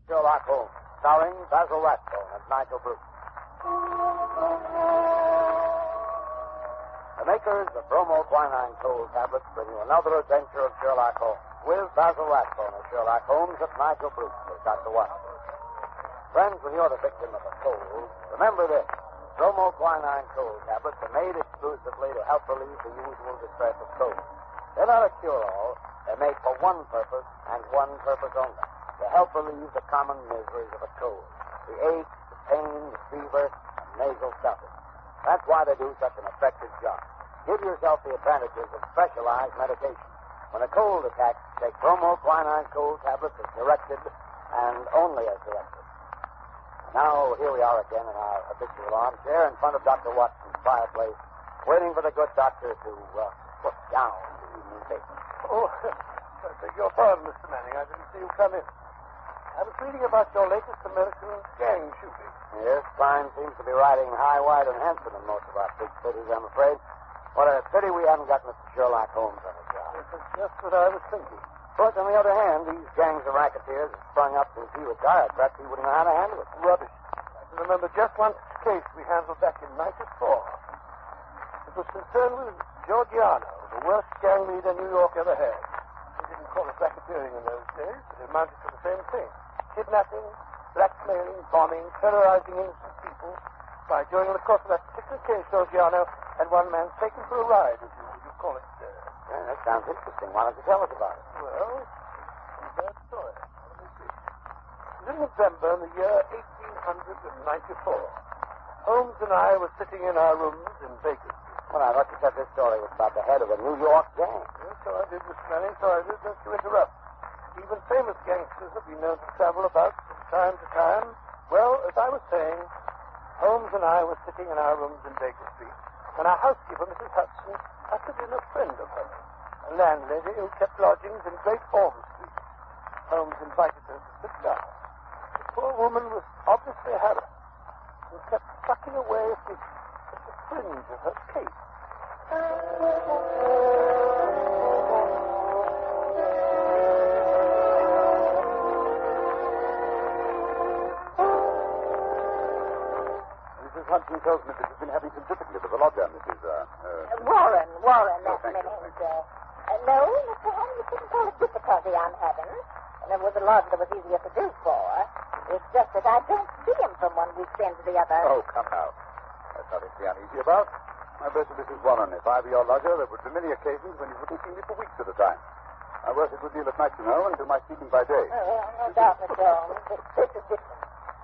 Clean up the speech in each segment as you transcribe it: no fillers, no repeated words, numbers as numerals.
Sherlock Holmes, starring Basil Rathbone and Nigel Bruce. The makers of bromoquinine cold tablets bring you another adventure of Sherlock Holmes, with Basil Rathbone as Sherlock Holmes and Nigel Bruce as Dr. Watson. Friends, when you're the victim of a cold, remember this. Bromoquinine cold tablets are made exclusively to help relieve the usual distress of cold. They're not a cure-all. They're made for one purpose, and one purpose only, to help relieve the common miseries of a cold. The ache, the pain, the fever, and nasal stuffing. That's why they do such an effective job. Give yourself the advantages of specialized medication. When a cold attacks, take bromoquinine cold tablets as directed, and only as directed. Now, here we are again in our habitual armchair in front of Dr. Watson's fireplace, waiting for the good doctor to put down the evening paper. Oh, I beg your pardon, Mr. Manning. I didn't see you come in. I was reading about your latest American gang shooting. Yes, crime seems to be riding high, wide, and handsome in most of our big cities, I'm afraid. What a pity we haven't got Mr. Sherlock Holmes on the job. This is just what I was thinking. But on the other hand, these gangs of racketeers have sprung up since he retired. Perhaps he wouldn't know how to handle it. Rubbish. I can remember just one case we handled back in 94. It was concerned with Giorgiano, the worst gang leader New York ever had. They didn't call it racketeering in those days, but it amounted to the same thing. Kidnapping, blackmailing, bombing, terrorizing innocent people. By during the course of that particular case, Giorgiano had one man taken for a ride, as you call it. Yeah, that sounds interesting. Why don't you tell us about it? Well, it's a bad story. Let me see. It was in November in the year 1894. Holmes and I were sitting in our rooms in Baker Street. Well, I thought you said this story was about the head of a New York gang. Yes, so I did, Mr. Manning, so I did. Don't you interrupt. Even famous gangsters have been known to travel about from time to time. Well, as I was saying, Holmes and I were sitting in our rooms in Baker Street, and our housekeeper, Mrs. Hudson, ushered in a friend of hers, a landlady who kept lodgings in Great Orm Street. Holmes invited her to sit down. The poor woman was obviously harassed and kept sucking away at the fringe of her cape. Mrs. Hudson tells me that you've been having some difficulty with the lodger, Mrs. Warren, that's thank the you, name. thank you. No, Mr. Holmes, you couldn't call it difficulty I'm having. And it was a lodger that was easier to do for. It's just that I don't see him from one weekend to the other. Oh, come now. That's nothing to be uneasy about. My blessed Mrs. Warren, if I were your lodger, there would be many occasions when you wouldn't see me for weeks at a time. I work a good deal at night, you know, and do my sleeping by day. Oh, no doubt, Mr. Holmes. But this is different.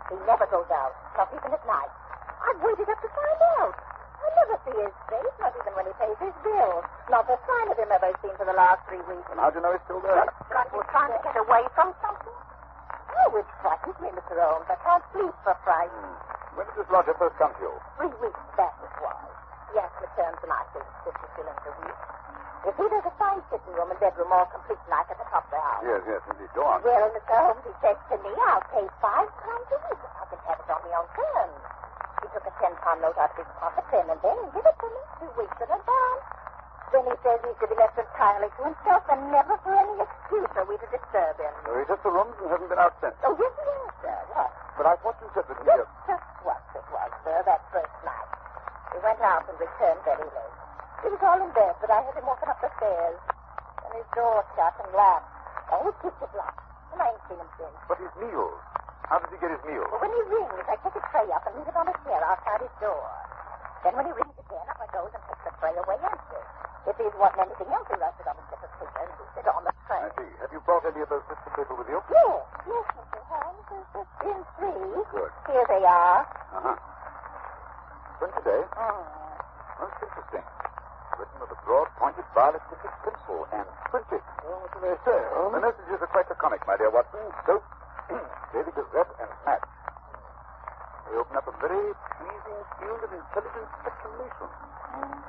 He never goes out, not even at night. I've waited up to find out. I never see his face, not even when he pays his bills. Not a sign of him ever seen for the last 3 weeks. And how do you know he's still there? Like he's trying to get away from something? Oh, it frightens me, Mr. Holmes. I can't sleep for fright. When did this lodger first come to you? 3 weeks back it was. He asked me terms and I paid 50 shillings a week. You see, there's a fine sitting room and bedroom all complete like at the top of the house. Yes, indeed. Go on. Well, Mr. Holmes, he says to me, I'll pay £5 a week if I can have it on my own terms. He took a £10 note out of his pocket then and there and gave it to me 2 weeks in advance. Then he says he's to be left entirely to himself and never for any excuse are we to disturb him. So he took the rooms and hasn't been out since. Oh, yes, he has, sir. What? But I thought you said that he... Just what it was, sir, that first night. He went out and returned very late. He was all in bed, but I heard him walking up the stairs. And his door shut and locked. Oh, it keeps it locked. And I ain't seen him since. But his meals. How did he get his meals? Well, when he rings, I take a tray up and leave it on a chair outside his door. Then when he rings again, up I goes and take the tray away empty. If he wasn't anything else, he writes it on a bit of paper and leaves it on the tray. I see. Have you brought any of those bits of paper with you? Yes, Mr. Holmes. There's been 3. Good. Here they are. Uh-huh. When today? Most interesting. Written with a broad, pointed, violet tipped pencil and printed. Well, what do they say, Holmes? The messages are quite laconic, my dear Watson. Soap, Daily Gazette, and match. They open up a very pleasing field of intelligent speculation.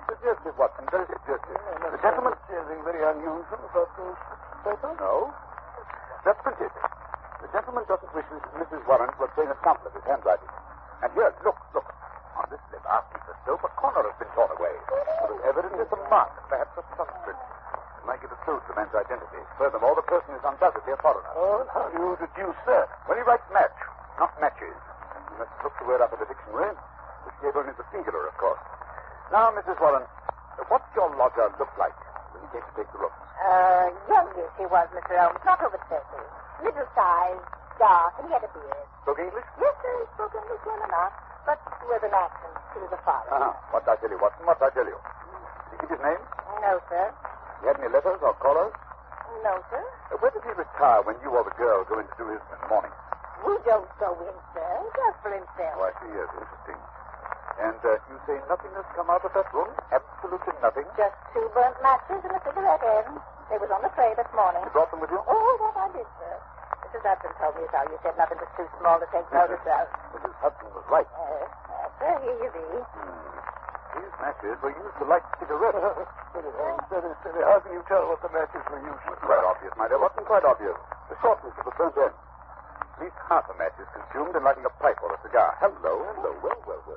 Suggestive, Watson, very suggestive. The gentleman... Anything very unusual about those papers? No. That's printed. The gentleman doesn't wish Mrs. Warren to obtain a sample of his handwriting. And here, look. On this lip, after the soap, a corner has been torn away. There is evidently some mark, perhaps a thumbprint. might give a clue to the man's identity. Furthermore, the person is undoubtedly a foreigner. Oh, and how do you deduce that? When he writes match, not matches. You must look the word up in the dictionary, which gave only the singular, of course. Now, Mrs. Warren, what did your lodger look like when he came to take the room? Youngish he was, Mr. Holmes, not over 30. Middle size, dark, and he had a beard. Spoke English? Yes, sir, he spoke English well enough, but with an accent. He was a foreigner. What did I tell you, Watson? What did I tell you? Did he give his name? No, sir. He had any letters or callers? No, sir. Where did he retire when you or the girl go in to do his in the morning? We don't go in, sir. Just for himself. Oh, I see. Yes, interesting. And you say nothing has come out of that room? Absolutely nothing? Just 2 burnt matches and a cigarette end. They was on the tray this morning. You brought them with you? Oh, that I did, sir. Mrs. Hudson told me as how you said nothing was too small to take notice of. Mrs. Hudson was right. Yes, sir, here you be. These matches were used to light cigarettes. Steady. How can you tell what the matches were used for? Quite obvious, my dear. Wasn't quite obvious. The shortness of the burnt end. At least half a match is consumed in lighting a pipe or a cigar. Hello. Well.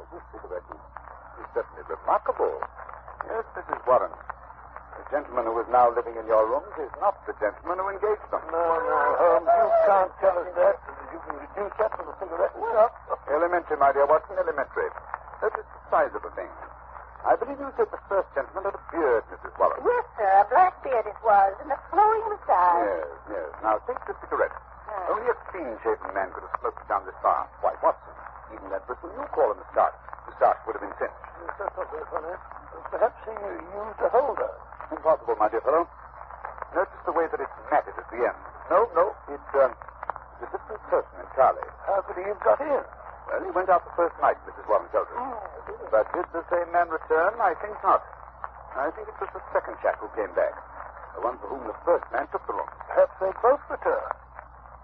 This cigarette is certainly remarkable. Yes, Mrs. Warren. The gentleman who is now living in your rooms is not the gentleman who engaged them. No, Holmes, you can't tell us that. You can deduce that from the cigarette itself. Elementary, my dear Watson, elementary. Notice the size of the thing. I believe you said the first gentleman had a beard, Mrs. Warren. Yes, sir, a black beard it was, and a flowing moustache. Yes. Now, take the cigarette. Only a clean-shaven man could have smoked it down this far. Why, Watson, even that bristle you call a moustache would have been singed. Yes, that's not very funny. Perhaps he used a holder. Impossible, my dear fellow. Notice the way that it's matted at the end. No, it's a different person entirely. How could he have got in? Well, he went out the first night, Mrs. Warren tells us. But did the same man return? I think not. I think it was the second chap who came back. The one for whom the first man took the room. Perhaps they both returned.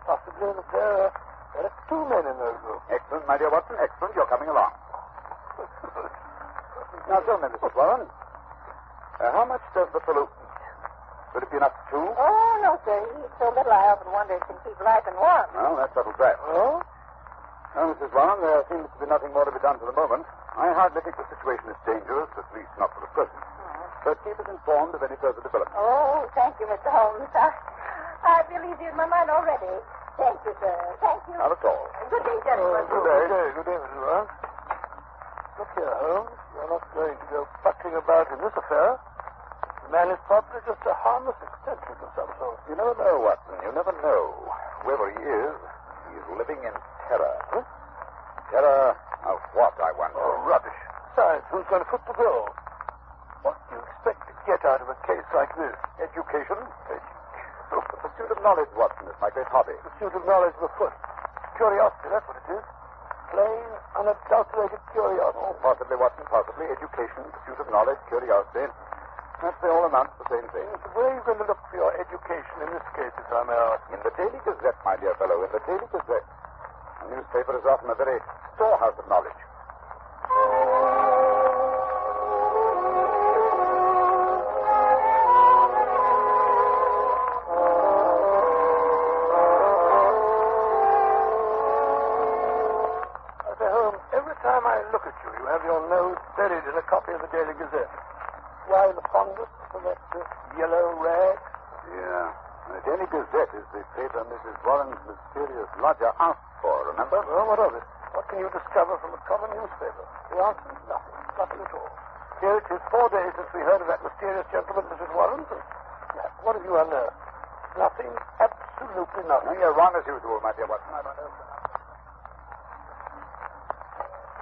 Possibly that there are 2 men in those rooms. Excellent, my dear Watson, excellent. You're coming along. Now, tell me, Mrs. Warren, how much does the fellow eat? Would it be enough for 2? Oh, no, sir. He eats so little I often wonder if he can keep life in one. Well, that settles that. Oh? Well, Mrs. Warren, there seems to be nothing more to be done for the moment. I hardly think the situation is dangerous, at least not for the present. But keep us informed of any further developments. Oh, thank you, Mr. Holmes. I feel easier in my mind already. Thank you, sir. Thank you. Not at all. Good day, gentlemen. Good day. Good day, Mrs. Warren. Look here, Holmes. You're not going to go buckling about in this affair. The man is probably just a harmless eccentric of some sort. You never know, Watson. You never know. Whoever he is, he's living in terror. Huh? Terror of what, I wonder? Oh, rubbish. Besides, who's going to foot the bill? What do you expect to get out of a case like this? Education? The pursuit of knowledge, Watson, is my great hobby. Pursuit of knowledge of afoot. Curiosity, that's what it is. Plain, unadulterated curiosity. Oh, possibly, Watson, possibly. Education, pursuit of knowledge, curiosity. Perhaps they all amount to the same thing. Where are you going to look for your education in this case, if I may ask? In the Daily Gazette, my dear fellow, in the Daily Gazette. A newspaper is often a very storehouse of knowledge. Every time I look at you, you have your nose buried in a copy of the Daily Gazette. Why the fondness for that yellow rag? Yeah. The Daily Gazette is the paper Mrs. Warren's mysterious lodger asked for, remember? Well, what of it? What can you discover from a common newspaper? The answer is nothing. Nothing at all. Here it is 4 days since we heard of that mysterious gentleman, Mrs. Warren. What have you unearthed? Nothing. Absolutely nothing. No, you're wrong as usual, my dear Watson. I've unearthed enough.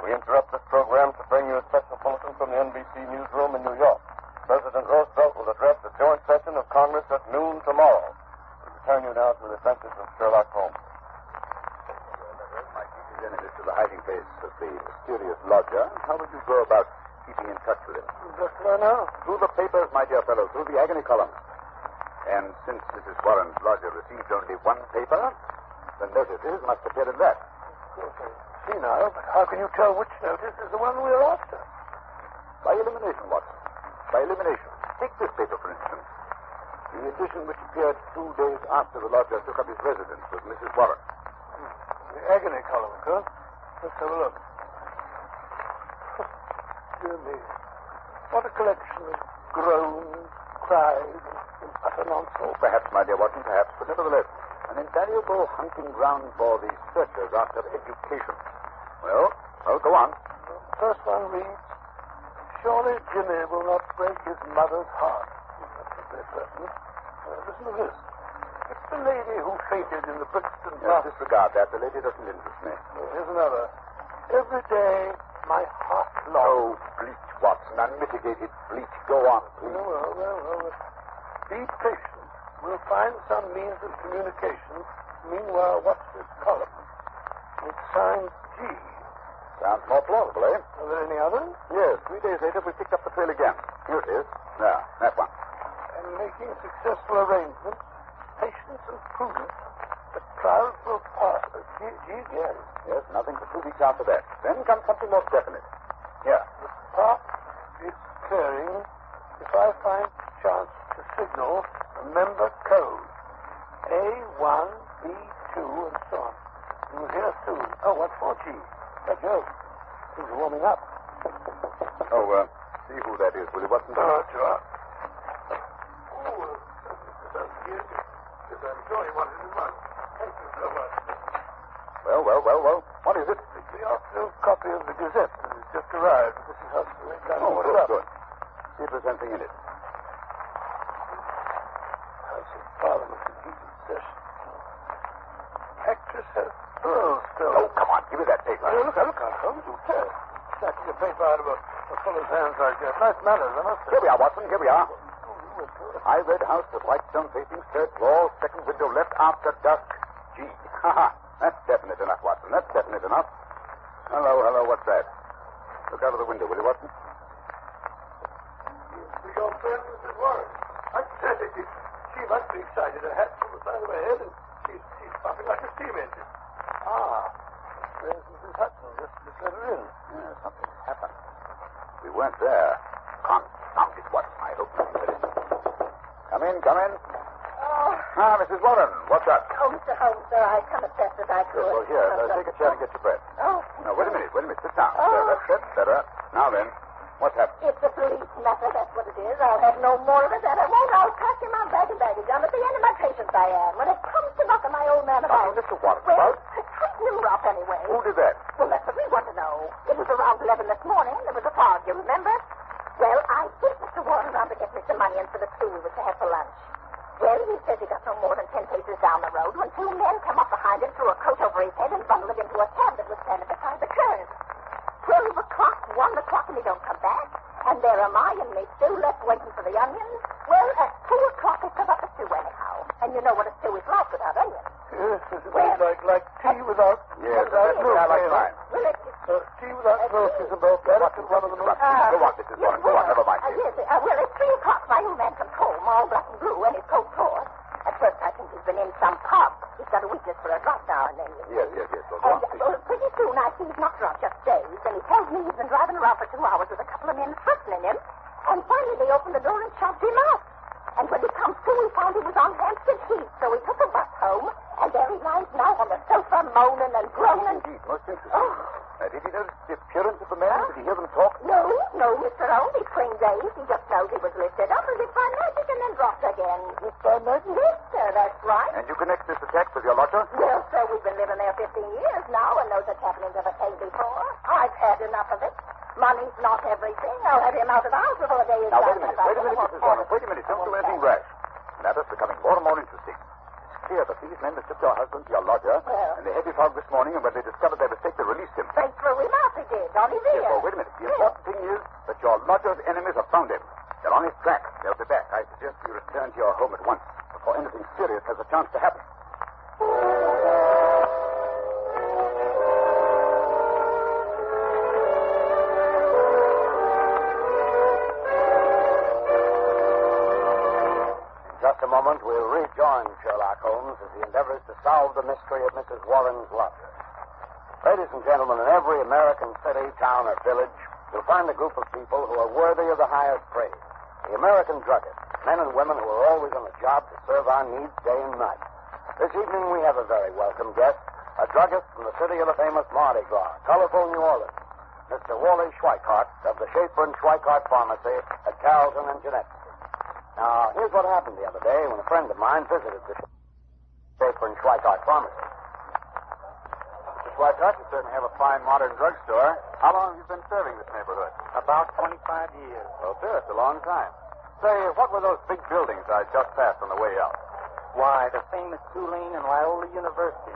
We interrupt this program to bring you a special bulletin from the NBC newsroom in New York. President Roosevelt will address the joint session of Congress at noon tomorrow. We return you now to the adventures of Sherlock Holmes. My chief enemies to the hiding place of the mysterious lodger. How would you go about keeping in touch with him? Just right now. Through the papers, my dear fellow, through the agony column. And since Mrs. Warren's lodger received only one paper, the notices must appear in that. Okay. See now, but how can you tell which notice is the one we're after? By elimination, Watson. By elimination. Take this paper, for instance. The edition which appeared 2 days after the lodger took up his residence with Mrs. Warren. The agony column, huh? Let's have a look. Dear me. What a collection of groans, cries, and utter nonsense. Oh, perhaps, my dear Watson, perhaps. But nevertheless, an invaluable hunting ground for the searchers after education. Well, go on. The first one reads, surely Jimmy will not break his mother's heart. That's a very certain. Listen to this. It's the lady who fainted in the Brixton bath. Disregard that. The lady doesn't interest me. Here's another. Every day, my heart longs. Oh, bleach, Watson. Unmitigated bleach. Go on, please. Well. Be patient. We'll find some means of communication. Meanwhile, what's this column? It's signed G. Sounds more plausible, eh? Are there any others? Yes. 3 days later, we picked up the trail again. Here it is. There, that one. And making successful arrangements, patience and prudence, the clouds will pass. G again. Yes, nothing for 2 weeks after that. Then comes something more definite. Here. The park is clearing. If I find chance to signal, remember code. A1, B2, and so on. You'll hear soon. Oh, what for, G? Let go. Things are warming up. Oh, see who that is, will you, Watson? Sure. I'm sure you wanted to run. Thank you so much. Well. What is it? It's the afternoon copy of the Gazette. It's just arrived. This is how they kind of ordered up. Good. See if there's anything in it. House of Parliament in heated session. Actress has pearls stolen. Oh, come on. Give me that paper. Look out, Holmes. You tell. Snatching a paper out of a fellow's hands like that. Nice manners, I must say. Here we are, Watson. Here we are. I read house with white stone facing, third floor, second window left after dusk. G. Ha. That's definite enough, Watson. That's definite enough. Hello. What's that? Look out of the window, will you, Watson? Your friend, Mrs. Warren. I said it. She must be excited. Her hat's on the side of her head, and she's puffing like a steam engine. There's Mrs. Hudson. Just let her in. Yeah, something's happened. We weren't there. Confound it, Watson. I hope nothing did it. Come in. Oh. Mrs. Warren, what's up? Oh, Mr. Holmes, sir, I come as fast as I could. Well, here, take a chair and get your breath. Oh. No, wait a minute. Sit down. Oh. That's better. Now then, what's happened? It's a police matter, that's what it is. I'll have no more of it, and I won't. I'll pack in my bag and baggage. I'm at the end of my patience, I am. When it comes to knocking my old man about... Mr. Warren, well, treating him rough anyway. Who did that? Well, that's what we want to know. It was around 11 this morning. There was a fog, you remember? Well, I sent Mr. Warren around to get me some money in for the stew we were to have for lunch. Well, he says he got no more than 10 paces down the road when 2 men come up behind him, threw a coat over his head, and bundled him into a cab that was standing beside the curb. 12 o'clock, 1 o'clock, and he don't come back. And there am I in me stew left waiting for the onions. Well, at 2 o'clock, they come up a stew anyhow. And you know what a stew is like without onions. Yes, it's like tea without... Yes, without milk. I like mine. Well, tea without milk is about that. It's one of the most... Go on, Mrs. Warren. Go on, never mind. Yes, well, at 3 o'clock, my old man comes home, all black and blue, and his coat torn. At first, I think he's been in some pub. He's got a weakness for a drunk now and then. Yes. Well, go on, please. Pretty soon, I see he's not drunk, just dazed, and he tells me he's been driving around for 2 hours with a couple of men threatening him, and finally they opened the door and shoved him out. And when he comes to, we found he was on Hampstead Heath, so we took a bus home, and there he lies now on the sofa, moaning and groaning. Indeed, most interesting. Oh. Did he notice the appearance of the man? Did he hear them talk? No, Mr. Holmes. He's clean dazed. He just knows he was lifted up as if by magic and then dropped again. If by magic? Yes, sir, that's right. And you connect this attack with your lodger? Well, sir, we've been living there 15 years now, and those happenings ever came before. I've had enough of it. Money's not everything. I'll have him out of the house before the day is Now, done. wait a minute, Mrs. Warren. Wait a minute. Don't do anything rash. The matter's becoming more and more interesting. It's clear that these men mistook your husband to your lodger, and the heavy fog this morning, and when they discovered their mistake, they released him. They threw him out, they did, on his ear. Yes, well, wait a minute. The important thing is that your lodger's enemies have found him. They're on his track. They'll be back. I suggest you return to your home at once before anything serious has a chance to happen. Just a moment, we'll rejoin Sherlock Holmes as he endeavors to solve the mystery of Mrs. Warren's lodger. Ladies and gentlemen, in every American city, town, or village, you'll find a group of people who are worthy of the highest praise. The American druggists, men and women who are always on the job to serve our needs day and night. This evening, we have a very welcome guest, a druggist from the city of the famous Mardi Gras, colorful New Orleans, Mr. Wally Schweikart of the Schaefer and Schweikart Pharmacy at Carrollton and Jeanette. Now, here's what happened the other day when a friend of mine visited the paper and Schweikart Pharmacy. Mr. Schweikart, you certainly have a fine modern drugstore. How long have you been serving this neighborhood? About 25 years. Well, sir, it's a long time. Say, what were those big buildings I just passed on the way out? Why, the famous Tulane and Loyola University.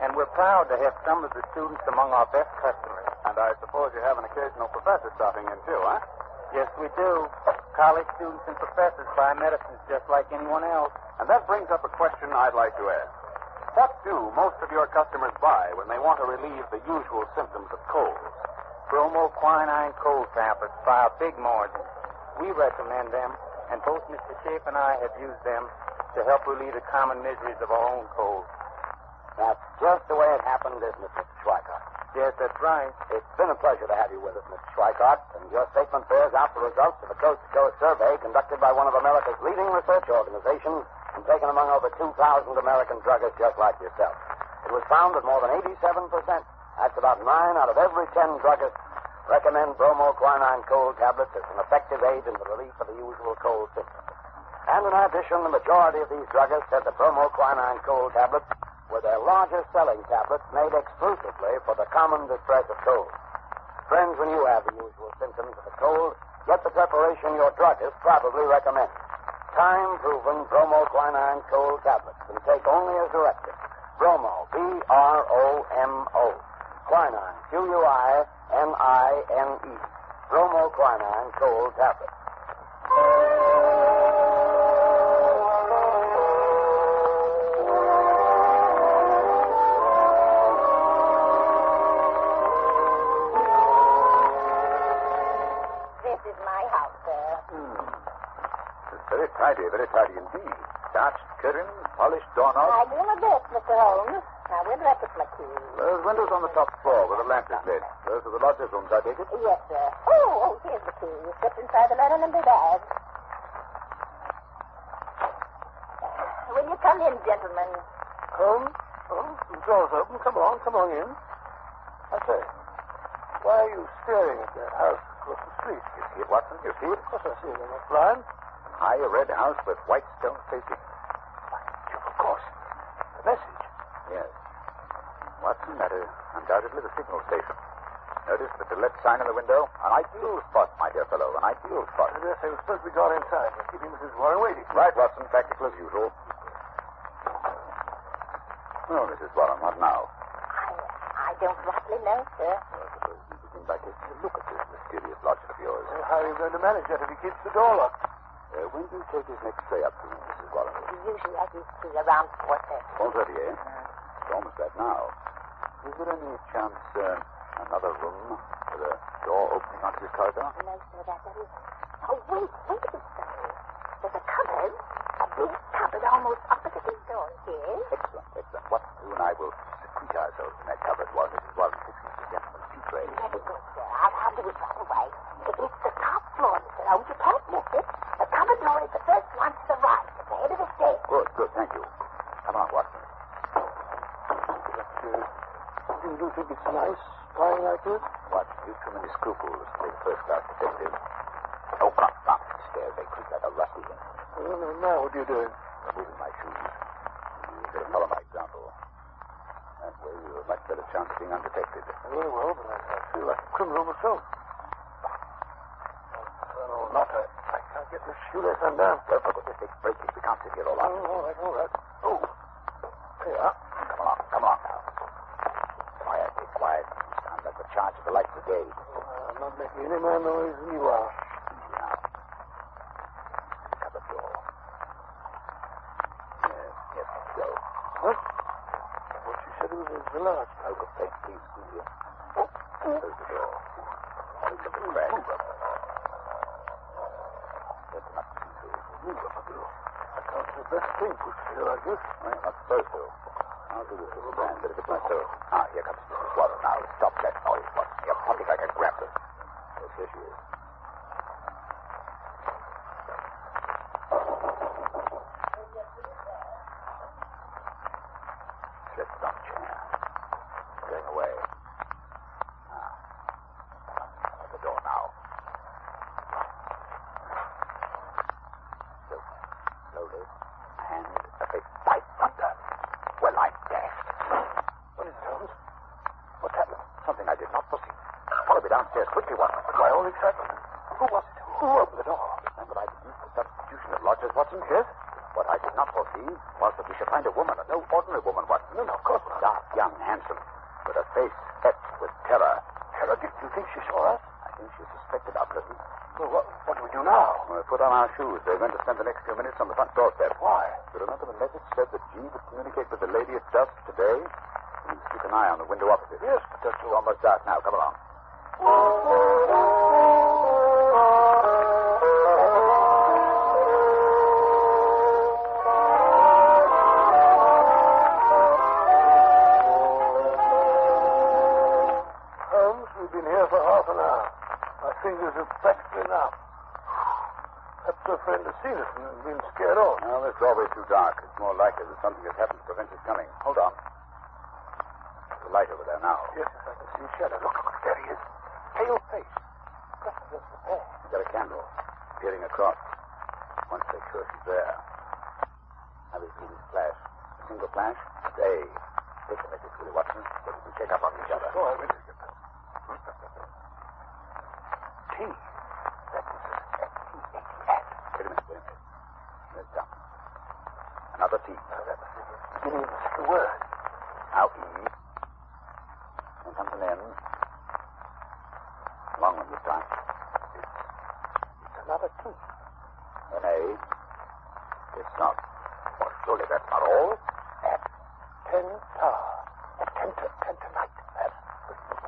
And we're proud to have some of the students among our best customers. And I suppose you have an occasional professor stopping in, too, huh? Yes, we do. College students and professors buy medicines just like anyone else. And that brings up a question I'd like to ask. What do most of your customers buy when they want to relieve the usual symptoms of colds? Bromoquinine cold tablets by a big margin. We recommend them, and both Mr. Shape and I have used them to help relieve the common miseries of our own colds. That's just the way it happened, isn't it, Mr. Schweikart? Yes, that's right. It's been a pleasure to have you with us, Mr. Schweikart, and your statement bears out the results of a coast-to-coast survey conducted by one of America's leading research organizations and taken among over 2,000 American druggists just like yourself. It was found that more than 87%, that's about 9 out of every 10 druggists, recommend bromoquinine cold tablets as an effective aid in the relief of the usual cold symptoms. And in addition, the majority of these druggists said that bromoquinine cold tablets were their largest selling tablets made exclusively for the common distress of cold. Friends, when you have the usual symptoms of a cold, get the preparation your druggist probably recommends. Time-proven bromoquinine cold tablets can take only as directed. Bromo, B-R-O-M-O. Quinine, Q-U-I-N-I-N-E. Bromoquinine cold tablets. This is my house, sir. It's very tidy indeed. Starched curtains, polished doorknobs. I do my best, Mr. Holmes. Now, we'll direct it, McKee. Those windows on the top floor where the lamp is lit. Those are the lodgers' rooms, I take it? Yes, sir. Oh, here's the key. You slipped inside the letter and the bag. Will you come in, gentlemen? Holmes? The door's open. Come on in. I say, why are you staring at that house across the street? You see it, Watson? You see it? Of course I see it. I'm not blind. High red house with white stone facing. Of course. The message. Yes. Watson, that is undoubtedly the signal station. Notice the to let sign in the window? An ideal spot, my dear fellow. An ideal spot. Yes, I was supposed to be gone inside. We're keeping Mrs. Warren waiting. Right, Watson. Practical as usual. Oh, Mrs. Warren, what now? I don't rightly know, sir. I suppose we begin by taking a look at this mysterious lodger of yours. Well, how are you going to manage that if he keeps the door locked? When do you take his next tray up to me, Mrs. Warren? He usually has his tea around 4:30. 4:30, eh? It's almost that now. Is there any chance, another room with a door opening onto the corridor? No, sir, that is... Oh, wait a second. There's a cupboard. A big cupboard almost opposite his door. Yes? Excellent. What you and I will secrete ourselves in that cupboard while Mrs. Warren fixes the gentleman's tea tray. Very good, sir. I'll do it right away. It's the top floor, Mr. Holmes. You can't miss it. The cupboard door is the first one to the right, at the head of the stairs. Good, thank you. Come on, Watson. You think it's nice lying like this? Watson, you've too many scruples to play first-class detective. Oh, come on. Stairs, they creak like a rusty. Well, now what are you doing? I'm moving my shoes. You better follow my example. That way you'll have a much better chance of being undetected. Very well, but I feel like a criminal myself. Oh, not I can't get this shoelace undone. Well, for goodness sake, break it. We can't sit here all night. All right. Oh, there you are. Come on now. Quiet. Sound like the charge of the light brigade. I'm not making any more noise than you are. Easy now. The cupboard door. Yes, so. What? What you said was a large. I'll go take please, Julia. Close the door. Look at the crack. That's not too I can't do the best thing pushed here like this. Well, not supposed to. I'll do this little brand bit of it myself. Here comes Mrs. Warren now. Stop that noise, Watson. You're pumping like a grappler. Yes, here she is. Slipped on chair. Going away. At the door now. So, downstairs. Quickly, Watson. My own excitement. Who was it? Who opened the door? Remember, I deduced the substitution of lodgers, Watson? Yes. What I did not foresee was that we should find a woman, no ordinary woman, Watson. No, of course not. Dark, young, handsome, with a face etched with terror. Terror? Do you think she saw us? I think she suspected our presence. Well, what do we do now? We'll put on our shoes. We're going to spend the next few minutes on the front doorstep. Why? You remember the message said that G would communicate with the lady at dusk today? We must keep an eye on the window opposite. Yes, but that's It's almost dark now. Come along. Holmes, we've been here for half an hour. My fingers have practically numb. Perhaps your friend has seen us and been scared off. Well, it's always too dark. It's more likely that something has happened to prevent his coming. Hold on. There's a light over there now. Yes, I can see a shadow. Look, there he is. Pale face. Just as the pair. He's got a candle peering across. Once they're sure she's there. Now we see this flash. A single flash. Say, take the message, Willie Watson, so we can check up on each other. Oh, I will. T. That is S-T-A-T-S. Wait a minute. There's down. Another T. That was the beginning of the second word. Now E. Then comes an N. Long one this time. It's another T. An A. It's not. Oh, surely that's not all. At Tenta. At Tenta-night. That's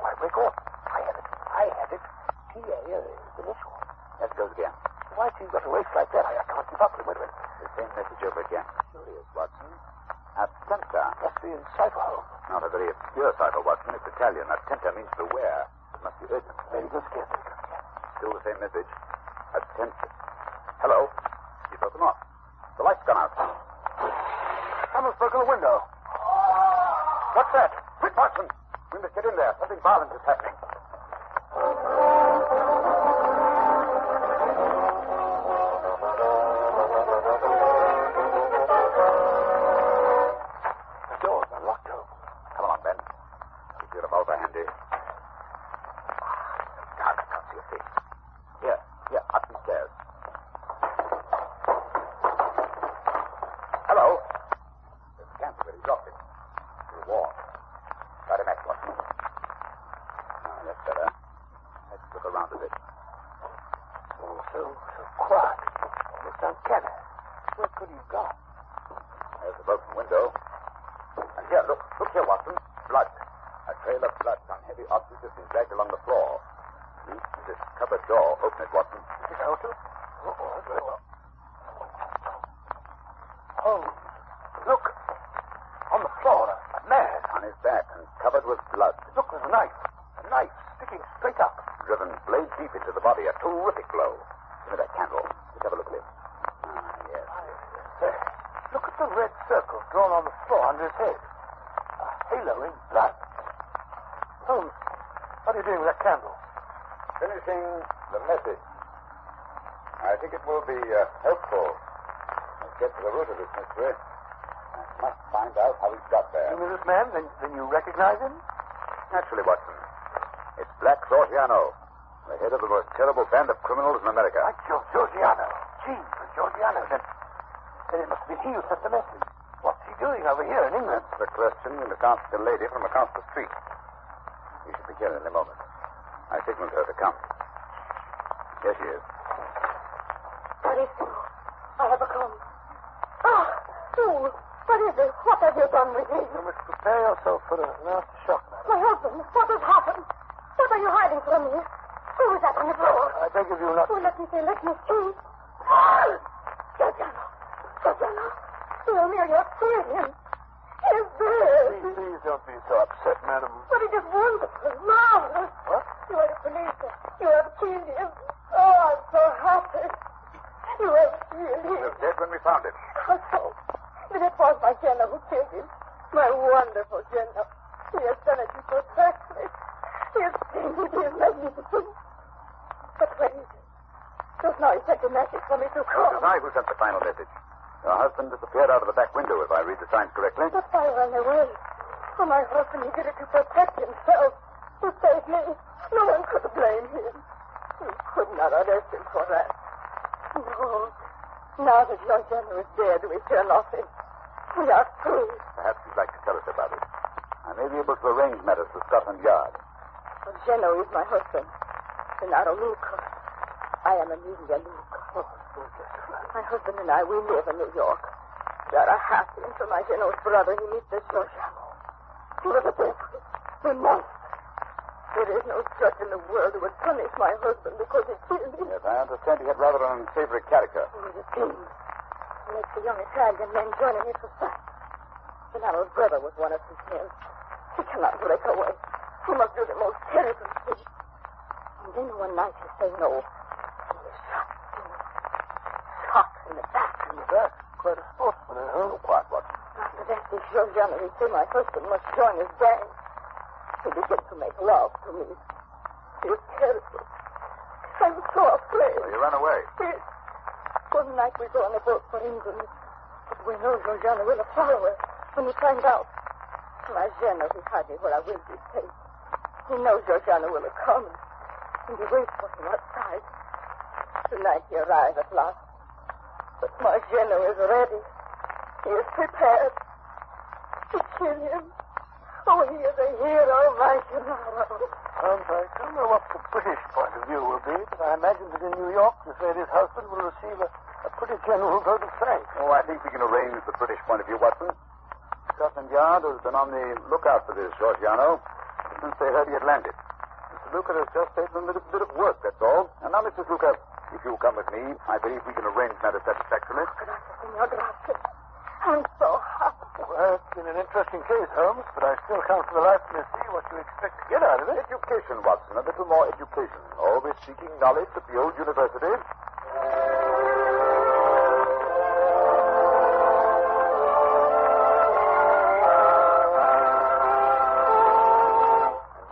why break off. I had it. T-A is initial. Let's go again. Why she's got a waist like that? I can't keep up with it. Wait a minute. The same message over again. Curious, Watson. Attenta. Must be in cipher home. Not a very obscure cipher, Watson. It's Italian. Attenta means beware. It must be urgent. Very good, scared. Still the same message. Attenta. Hello. You broke them off. The light's gone out. Someone's broken the window. What's that? Quick, Watson. We must get in there. Something violent is happening. The door's unlocked, Holmes. Come along, Ben. Keep your revolver handy. Dark, I can't see a face. Here, up these stairs. Hello. There's a candle, but he's off it. It's warm. Light a match, Watson. That's better. Let's look around a bit. Oh, so quiet. Almost uncanny. Where could he have gone? There's the broken window. And here, look here, Watson. Blood. A trail of blood on heavy objects has been dragged along the floor. Use this cupboard door. Open it, Watson. Is it out? Oh, very well. Holmes, look. On the floor, a man. On his back and covered with blood. Look, there's a knife. A knife sticking straight up. Driven blade deep into the body. A terrific blow. Give me that candle. Let's have a look at it. Yes. There. Look at the red circle drawn on the floor under his head. A halo in blood. Holmes, what are you doing with that candle? Finishing the message. I think it will be helpful. Let's get to the root of this mystery. I must find out how he got there. You mean this man? Then you recognize him? Naturally, Watson. It's Black Georgiano, the head of the most terrible band of criminals in America. Like Georgiano. Gee, Georgiano. Then it must be he who sent the message. What's he doing over here in England? That's the question you must ask a lady from across the street. We should be here in a moment. I signaled her to come. Here she is. Marito, I have a come. Ah, you. What is it? What have you done with him? You must prepare yourself for a nasty shock, madam. My husband, what has happened? What are you hiding from me? Who is that on the floor? I beg of you not... Oh, let me see. Georgiano. Tell me, you're seeing him. He's there. Please don't be so upset, madam. But it is wonderful, marvelous. What? You are the police. You have killed him. Oh, I'm so happy. You have killed He him. was dead when we found him. How so? Then it was my Jenna who killed him. My wonderful Jenna. He has done it so perfectly. He has painted him magnificent. But where is he? Just now he sent a message for me to It come. was I who sent the final message. Your husband disappeared out of the back window, if I read the signs correctly. But I ran away. For my husband, he did it to protect himself. To save me. No one could blame Now that your general is dead, we fear nothing. We are free. Perhaps you'd like to tell us about it. I may be able to arrange matters with Scotland Yard. Geno is my husband. Gennaro Luca. I am Amelia Luca. My husband and I, we live in New York. We are happy until my Geno's brother, he meets this Giorgiano. He was a devil. A monster. There is no judge in the world who would punish my husband because he killed him. Yes, I understand he had rather an unsavory character. He was a king. He makes the young Italian men join in his society. Gennaro's brother was one of his men. He cannot break away. He must do the most terrible thing. And then one night he say no. He is shot. Shot in the back. In the back? Quite a sportsman, huh? Quite what? After that, this Giorgiano, he say my husband must join his gang. He began to make love to me. He was terrible. I was so afraid. So you ran away? Yes. One night we go on a boat for England. But we know Giorgiano will follow us when he finds out. My Geno, he hide me where I will be safe. He knows Giorgiano will come, and he waits for him outside. Tonight he arrives at last. But my Geno is ready. He is prepared to kill him. Oh, he is a hero, my Gennaro. I don't know what the British point of view will be, but I imagine that in New York, this lady's husband will receive a pretty general vote of thanks. Oh, I think we can arrange the British point of view, Watson. Scotland Yard has been on the lookout for this Giorgiano since they heard he had landed. Mr. Luca has just taken a little bit of work, that's all. And now, Mrs. Luca, if you'll come with me, I believe we can arrange matters satisfactorily. Gracias, senor, gracias. I'm so happy. Well, it's been an interesting case, Holmes, but I still can't for the life of me see what you expect to get out of it. Education, Watson, a little more education. Always seeking knowledge at the old university.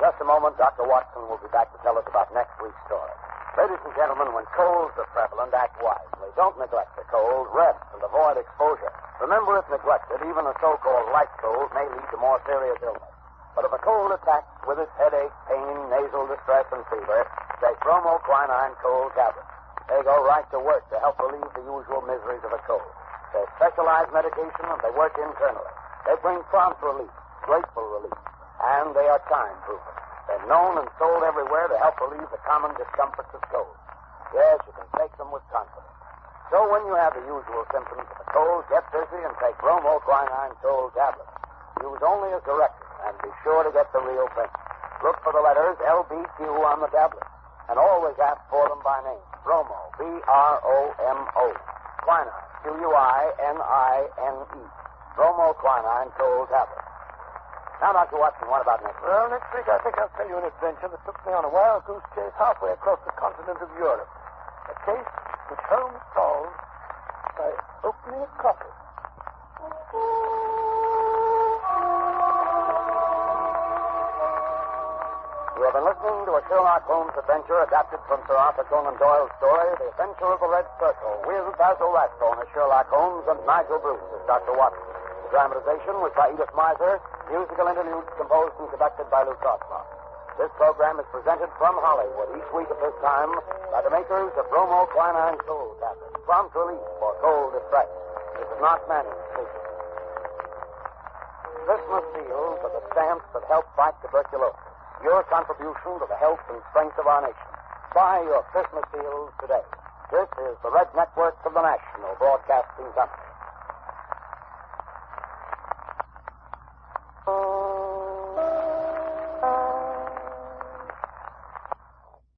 Just a moment, Dr. Watson will be back to tell us about next week's story. Ladies and gentlemen, when colds are prevalent, act wisely. Don't neglect the cold. Rest and avoid exposure. Remember, if neglected, even a so-called light cold may lead to more serious illness. But if a cold attacks with its headache, pain, nasal distress, and fever, take bromoquinine cold tablets. They go right to work to help relieve the usual miseries of a cold. They're specialized medication, and they work internally. They bring prompt relief, grateful relief, and they are time-proven. They're known and sold everywhere to help relieve the common discomforts of cold. Yes, you can take them with confidence. So when you have the usual symptoms of a cold, get busy and take bromoquinine cold tablets. Use only as directed, and be sure to get the real thing. Look for the letters LBQ on the tablet, and always ask for them by name. Bromo, B-R-O-M-O. Quinine, Q-U-I-N-I-N-E. Bromoquinine cold tablets. Now, Dr. Watson, what about next week? Well, next week I think I'll tell you an adventure that took me on a wild goose chase halfway across the continent of Europe. A case which Holmes solved by opening a coffer. You have been listening to a Sherlock Holmes adventure adapted from Sir Arthur Conan Doyle's story, The Adventure of the Red Circle, with Basil Rathbone as Sherlock Holmes and Nigel Bruce as Dr. Watson. The dramatization was by Edith Miser, musical interludes composed and conducted by Lou Crossmark. This program is presented from Hollywood each week at this time by the makers of bromoquinine cold tablets, prompt relief for cold distress. This is not Manning speaking. Christmas seals are the stamps that help fight tuberculosis. Your contribution to the health and strength of our nation. Buy your Christmas seals today. This is the Red Network of the National Broadcasting Company.